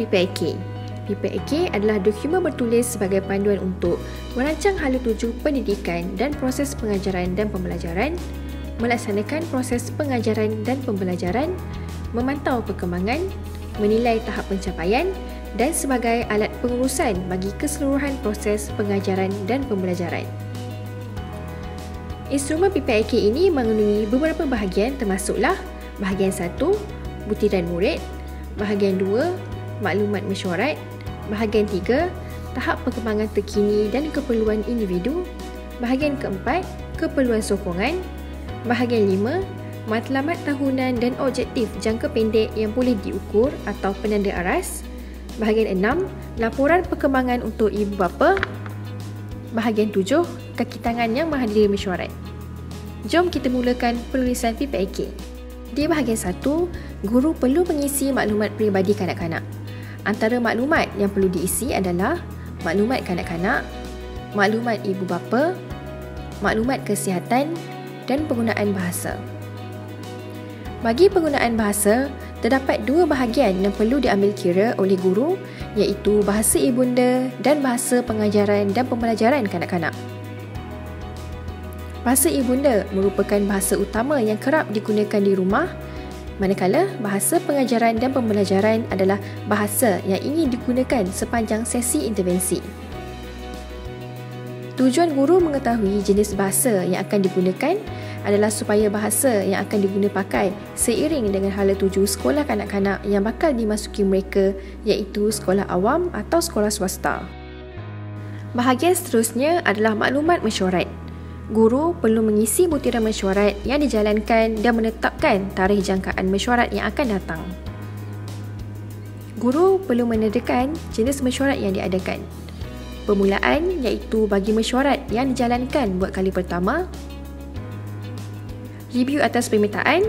PPIK. PPIK adalah dokumen bertulis sebagai panduan untuk merancang hala tuju pendidikan dan proses pengajaran dan pembelajaran, melaksanakan proses pengajaran dan pembelajaran, memantau perkembangan, menilai tahap pencapaian dan sebagai alat pengurusan bagi keseluruhan proses pengajaran dan pembelajaran. Instrumen PPIK ini mengandungi beberapa bahagian termasuklah bahagian 1, butiran murid, bahagian 2, maklumat mesyuarat, bahagian 3, tahap perkembangan terkini dan keperluan individu, bahagian keempat, keperluan sokongan, bahagian 5, matlamat tahunan dan objektif jangka pendek yang boleh diukur atau penanda aras, bahagian 6, laporan perkembangan untuk ibu bapa, bahagian 7, kaki tangan yang menghadiri mesyuarat. Jom kita mulakan penulisan PPIK. Di bahagian 1, guru perlu mengisi maklumat peribadi kanak-kanak. Antara maklumat yang perlu diisi adalah maklumat kanak-kanak, maklumat ibu bapa, maklumat kesihatan dan penggunaan bahasa. Bagi penggunaan bahasa, terdapat dua bahagian yang perlu diambil kira oleh guru, iaitu bahasa ibunda dan bahasa pengajaran dan pembelajaran kanak-kanak. Bahasa ibunda merupakan bahasa utama yang kerap digunakan di rumah, manakala bahasa pengajaran dan pembelajaran adalah bahasa yang ingin digunakan sepanjang sesi intervensi. Tujuan guru mengetahui jenis bahasa yang akan digunakan adalah supaya bahasa yang akan diguna pakai seiring dengan hala tuju sekolah kanak-kanak yang bakal dimasuki mereka, iaitu sekolah awam atau sekolah swasta. Bahagian seterusnya adalah maklumat mesyuarat. Guru perlu mengisi butiran mesyuarat yang dijalankan dan menetapkan tarikh jangkaan mesyuarat yang akan datang. Guru perlu menedakan jenis mesyuarat yang diadakan. Permulaan iaitu bagi mesyuarat yang dijalankan buat kali pertama. Review atas permintaan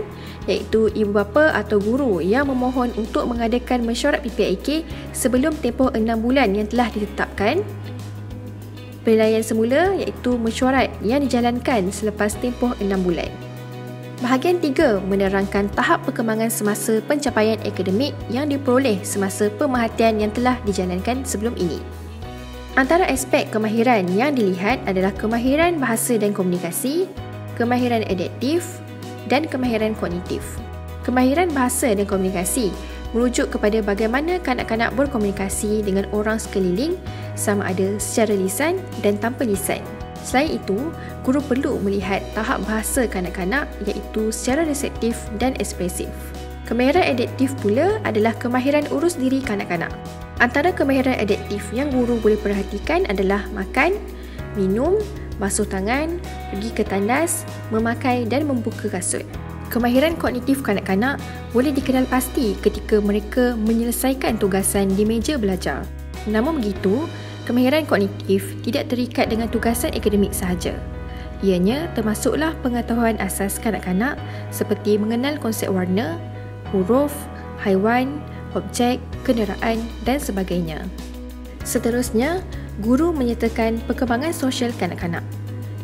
iaitu ibu bapa atau guru yang memohon untuk mengadakan mesyuarat PPIK sebelum tempoh 6 bulan yang telah ditetapkan. Penilaian semula iaitu mesyuarat yang dijalankan selepas tempoh 6 bulan. Bahagian 3 menerangkan tahap perkembangan semasa pencapaian akademik yang diperoleh semasa pemerhatian yang telah dijalankan sebelum ini. Antara aspek kemahiran yang dilihat adalah kemahiran bahasa dan komunikasi, kemahiran adaptif dan kemahiran kognitif. Kemahiran bahasa dan komunikasi merujuk kepada bagaimana kanak-kanak berkomunikasi dengan orang sekeliling sama ada secara lisan dan tanpa lisan. Selain itu, guru perlu melihat tahap bahasa kanak-kanak iaitu secara reseptif dan ekspresif. Kemahiran adaptif pula adalah kemahiran urus diri kanak-kanak. Antara kemahiran adaptif yang guru boleh perhatikan adalah makan, minum, basuh tangan, pergi ke tandas, memakai dan membuka kasut. Kemahiran kognitif kanak-kanak boleh dikenal pasti ketika mereka menyelesaikan tugasan di meja belajar. Namun begitu, kemahiran kognitif tidak terikat dengan tugasan akademik sahaja. Ianya termasuklah pengetahuan asas kanak-kanak seperti mengenal konsep warna, huruf, haiwan, objek, kenderaan dan sebagainya. Seterusnya, guru menyertakan perkembangan sosial kanak-kanak.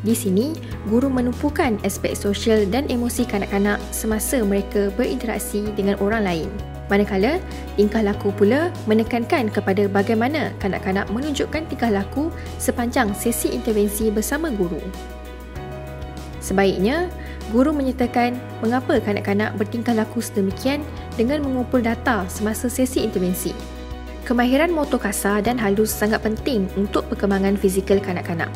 Di sini, guru menumpukan aspek sosial dan emosi kanak-kanak semasa mereka berinteraksi dengan orang lain. Manakala, tingkah laku pula menekankan kepada bagaimana kanak-kanak menunjukkan tingkah laku sepanjang sesi intervensi bersama guru. Sebaiknya, guru menyertakan mengapa kanak-kanak bertingkah laku sedemikian dengan mengumpul data semasa sesi intervensi. Kemahiran motor kasar dan halus sangat penting untuk perkembangan fizikal kanak-kanak.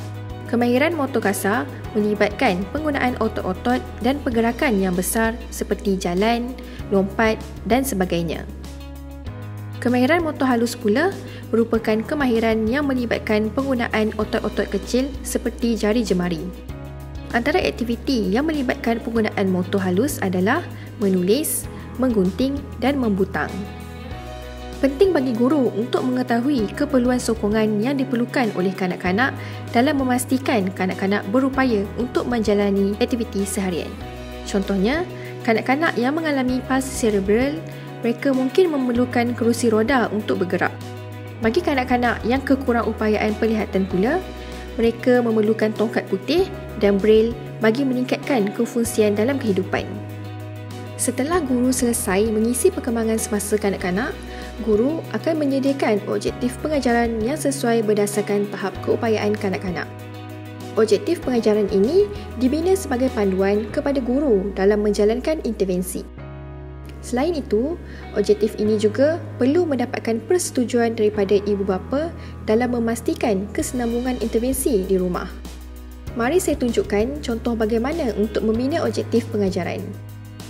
Kemahiran motor kasar melibatkan penggunaan otot-otot dan pergerakan yang besar seperti jalan, lompat dan sebagainya. Kemahiran motor halus pula merupakan kemahiran yang melibatkan penggunaan otot-otot kecil seperti jari jemari. Antara aktiviti yang melibatkan penggunaan motor halus adalah menulis, menggunting dan membutang. Penting bagi guru untuk mengetahui keperluan sokongan yang diperlukan oleh kanak-kanak dalam memastikan kanak-kanak berupaya untuk menjalani aktiviti seharian. Contohnya, kanak-kanak yang mengalami palsi cerebral, mereka mungkin memerlukan kerusi roda untuk bergerak. Bagi kanak-kanak yang kekurang upayaan penglihatan pula, mereka memerlukan tongkat putih dan braille bagi meningkatkan kefungsian dalam kehidupan. Setelah guru selesai mengisi perkembangan semasa kanak-kanak, Guru akan menyediakan objektif pengajaran yang sesuai berdasarkan tahap keupayaan kanak-kanak. Objektif pengajaran ini dibina sebagai panduan kepada guru dalam menjalankan intervensi. Selain itu, objektif ini juga perlu mendapatkan persetujuan daripada ibu bapa dalam memastikan kesinambungan intervensi di rumah. Mari saya tunjukkan contoh bagaimana untuk membina objektif pengajaran.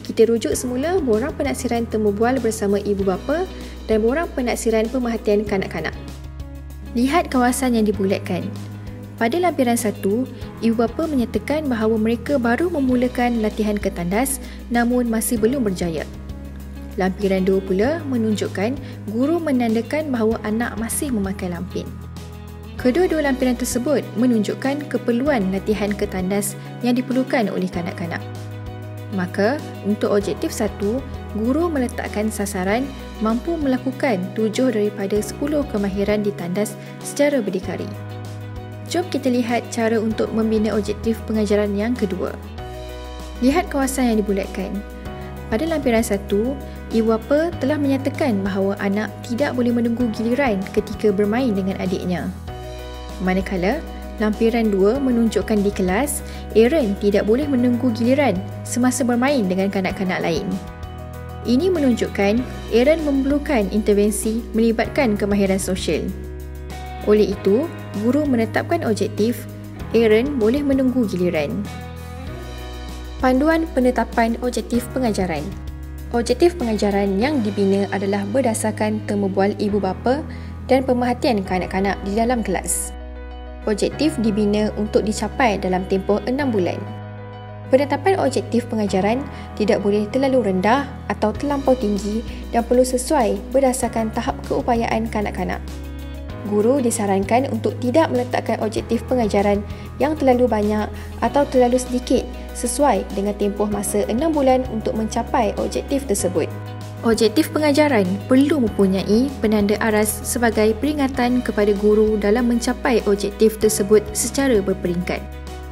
Kita rujuk semula borang penaksiran temu bual bersama ibu bapa dan borang penaksiran pemerhatian kanak-kanak. Lihat kawasan yang dibulatkan. Pada lampiran 1, ibu bapa menyatakan bahawa mereka baru memulakan latihan ketandas namun masih belum berjaya. Lampiran 2 pula menunjukkan guru menandakan bahawa anak masih memakai lampin. Kedua-dua lampiran tersebut menunjukkan keperluan latihan ketandas yang diperlukan oleh kanak-kanak. Maka, untuk objektif 1, guru meletakkan sasaran mampu melakukan 7 daripada 10 kemahiran di tandas secara berdikari. Jom kita lihat cara untuk membina objektif pengajaran yang kedua. Lihat kawasan yang dibulatkan. Pada lampiran 1, ibu bapa telah menyatakan bahawa anak tidak boleh menunggu giliran ketika bermain dengan adiknya. Manakala, lampiran 2 menunjukkan di kelas, Aaron tidak boleh menunggu giliran semasa bermain dengan kanak-kanak lain. Ini menunjukkan Aaron memerlukan intervensi melibatkan kemahiran sosial. Oleh itu, guru menetapkan objektif, Aaron boleh menunggu giliran. Panduan penetapan objektif pengajaran. Objektif pengajaran yang dibina adalah berdasarkan temu bual ibu bapa dan pemerhatian kanak-kanak di dalam kelas. Objektif dibina untuk dicapai dalam tempoh 6 bulan. Penetapan objektif pengajaran tidak boleh terlalu rendah atau terlampau tinggi dan perlu sesuai berdasarkan tahap keupayaan kanak-kanak. Guru disarankan untuk tidak meletakkan objektif pengajaran yang terlalu banyak atau terlalu sedikit sesuai dengan tempoh masa 6 bulan untuk mencapai objektif tersebut. Objektif pengajaran perlu mempunyai penanda aras sebagai peringatan kepada guru dalam mencapai objektif tersebut secara berperingkat.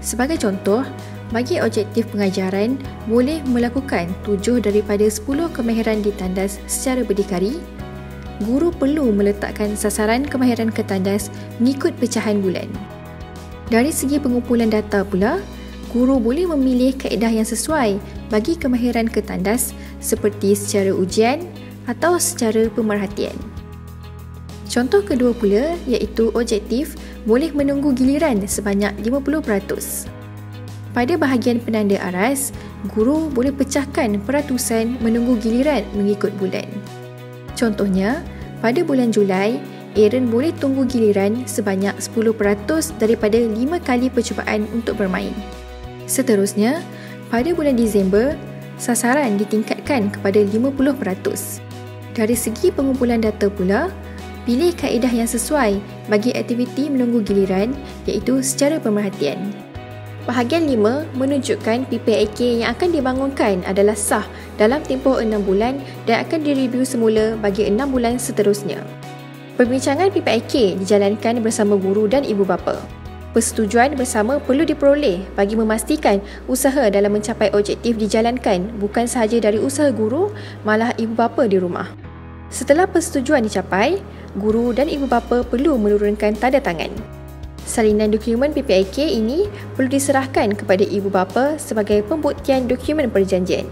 Sebagai contoh, bagi objektif pengajaran boleh melakukan 7 daripada 10 kemahiran di tandas secara berdikari, guru perlu meletakkan sasaran kemahiran ke tandas mengikut pecahan bulan. Dari segi pengumpulan data pula, guru boleh memilih kaedah yang sesuai bagi kemahiran ke tandas seperti secara ujian atau secara pemerhatian. Contoh kedua pula iaitu objektif boleh menunggu giliran sebanyak 50%. Pada bahagian penanda aras, guru boleh pecahkan peratusan menunggu giliran mengikut bulan. Contohnya, pada bulan Julai, Aaron boleh tunggu giliran sebanyak 10% daripada 5 kali percubaan untuk bermain. Seterusnya, pada bulan Disember, sasaran ditingkatkan kepada 50%. Dari segi pengumpulan data pula, pilih kaedah yang sesuai bagi aktiviti menunggu giliran iaitu secara pemerhatian. Bahagian 5 menunjukkan PPIK yang akan dibangunkan adalah sah dalam tempoh 6 bulan dan akan direview semula bagi 6 bulan seterusnya. Perbincangan PPIK dijalankan bersama guru dan ibu bapa. Persetujuan bersama perlu diperoleh bagi memastikan usaha dalam mencapai objektif dijalankan bukan sahaja dari usaha guru, malah ibu bapa di rumah. Setelah persetujuan dicapai, guru dan ibu bapa perlu menurunkan tanda tangan. Salinan dokumen PPIK ini perlu diserahkan kepada ibu bapa sebagai pembuktian dokumen perjanjian.